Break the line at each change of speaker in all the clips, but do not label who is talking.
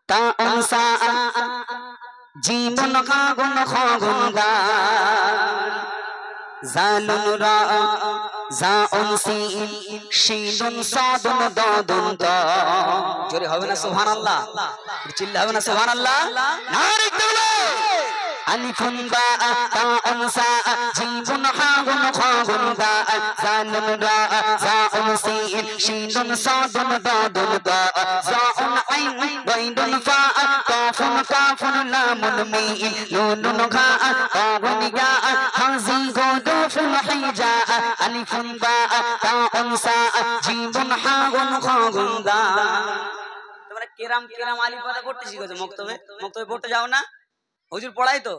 ta onsa jimun khagun khagun ga zalun ra za onsi shinun sadun dadun da jore hobe na subhanallah chilla hobe na subhanallah narik dawla alifun ba ta onsa jimun khagun khagun ga zalun ra za onsi shinun sadun dadun da za on ain baindun fa kafun kafun lamun mim nunun kha kafun ya hazi godufun hija alifun ba ta onsa jimun khagun khagun ga তোমরা কেরাম কেরাম আলিফ বাতা পড়তে শিখেছো মক্তবে মক্তবে পড়তে যাও না হুজুর পড়াই তো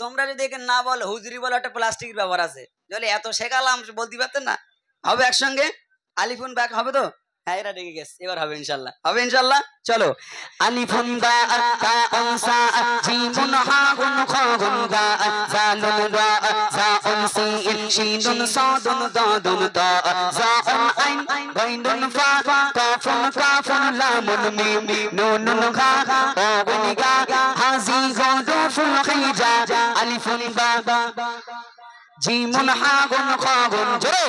তোমরা যদি দেখেন না বল হুজুরি বলে একটা প্লাস্টিকের ব্যাপার আছে বলে এত শেখালাম বলতে পারতেন না হবে একসঙ্গে আলিফুন ব্যাক হবে তো হ্যাঁ এরা ডেকে গেছে এবার হবে ইনশাআল্লাহ চলো আলিফুন বা তা অনসা জিমুন হাগুন খাগুন গা জালুন রা জা অনসি শিনুন সাদুন দাদুন তা জা অন আইন গাইনুন ফা কাফুন কাফুন লামুন মিম নুনুন খা কাগুন গা হাজি গাদুফুল খিজা আলিফুন বা জিমুন হাগুন খাগুন জোরে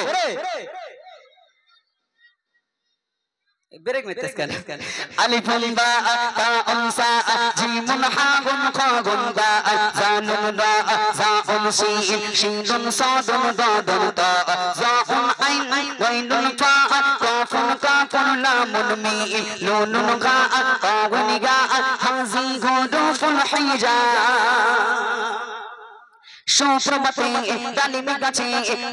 بريك متسكن ألف باء تاء ساء جيم حاء خاء باء زال راء زاء سين شين صاد ضاد تاء زاء عين غين فاء كاف كاف لام ميم نون غاء قاف نجاء هذه غدوف الحجاب সুপ্রভাতে ডালিমে গাছে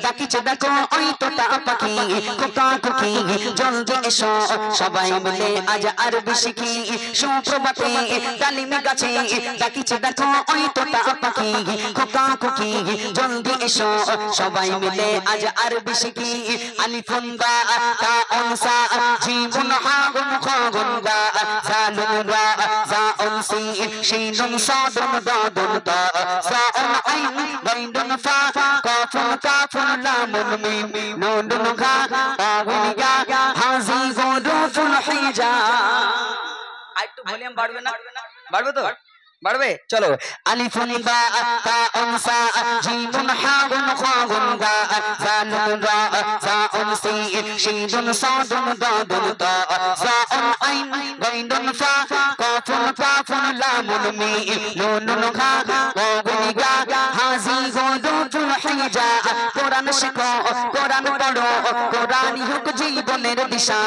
ডাকিছে দেখো ওই তোতা পাখি কোকা কুকি জলদি এসো সবাই মিলে আজ আরবি শিখি সুপ্রভাতে ডালিমে গাছে ডাকিছে দেখো ওই তোতা পাখি কোকা কুকি জলদি এসো সবাই মিলে আজ আরবি শিখি আলিফুন বা তা অনসা জিমুন হাগুন খাগুন গা জালুন রা জা অনসি শিনুন সাদুন দাদুন তা জা অন আইন গাইনুন ফা কাফুন কাফুন লামুন মিম নুনুন খা কাগুন গা হাজি গুদুফুল হিজা আরেকটু ভলিউম বাড়বে না বাড়বে তো বাড়বে চলো আলিফুন বা তা অনসা জিমুন হাগুন খাগুন গা জালুন রা জা অনসি শিনুন সাদুন দাদুন তা জা অন আইন গাইনুন ফা কাফুন কাফুন লামুন মিম নুনুন খা কাগুন গা হাজি গুদুফুল হিজা কোরআন শিখো কোরআন পড়ো কোরআনই হোক জীবনের দিশা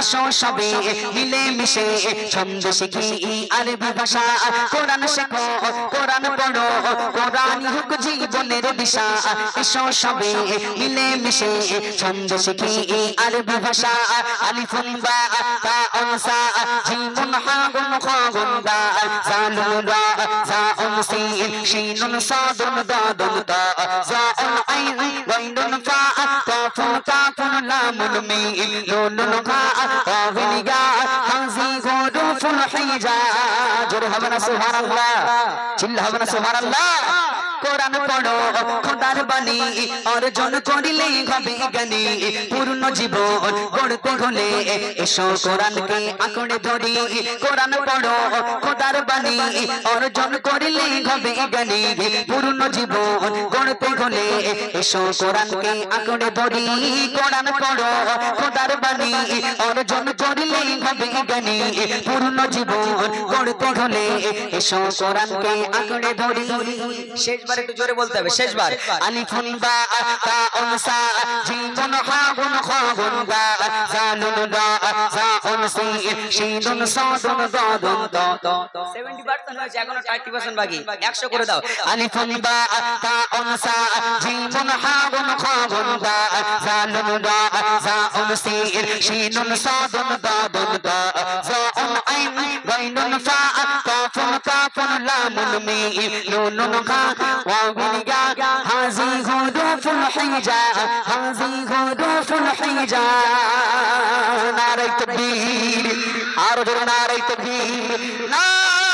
এসো সবে মিলে মিশে ছন্দ শিখি আরবি ভাষা কোরআন শেখো কোরআন পড়ো কোরআনই হোক জীবনের দিশা এসো সবে মিলে মিশে ছন্দ শিখি আরবি ভাষা আলিফুন বা তা অনসা জিমুন হাগুন খাগুন গা জালুন রা জা অনসি শিনুন সাদুন দাদুন তা জা অন আইন গাইনুন ফা কাফুন কাফুন লামুন মিম নুনুন খা কাগুন গা হাজি গুদুফুল হিজা জোরে হবে না সুবহানাল্লাহ চিল্লা হবে না সুবহানাল্লাহ কোরআন পড়ো খোদার বাণী অর্জন করিলে হবে জ্ঞানী পূর্ণ জীবন গড়তে হলে এসো কোরআনকে আঁকড়ে ধরি কোরআন পড়ো খোদার বাণী অর্জন করিলে হবে জ্ঞানী পূর্ণ জীবন গড়তে হলে এসো কোরআনকে আঁকড়ে ধরি কোরআন পড়ো খোদার বাণী অর্জন করিলে হবে জ্ঞানী পূর্ণ জীবন গড়তে হলে এসো কোরআনকে আঁকড়ে ধরি শেষবার একটু জোরে বলতে হবে শেষবার আলিফুন বা তা অনসা জিমুন হাগুন খাগুন গা জালুন রা জা অনসি শিনুন সাদুন দাদুন তা 70% হয়েছে এখনো 30% বাকি 100 করে দাও আলিফুন বা তা অনসা জিমুন হাগুন খাগুন গা জালুন রা জা অনসি শিনুন সাদুন দাদুন তা জা অন আইন গাইনুন ফা কাফুন কাফুন লামুন মিম নুনুন খা কাগুন গা হাজি গুদুফুল হিজা হাজি গুদুফুল হিজা নারে তাকবীর আর জোরে নারে তাকবীর নারে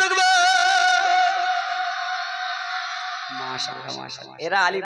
তাকবীর মাশাআল্লাহ মাশাআল্লাহ এরা আলী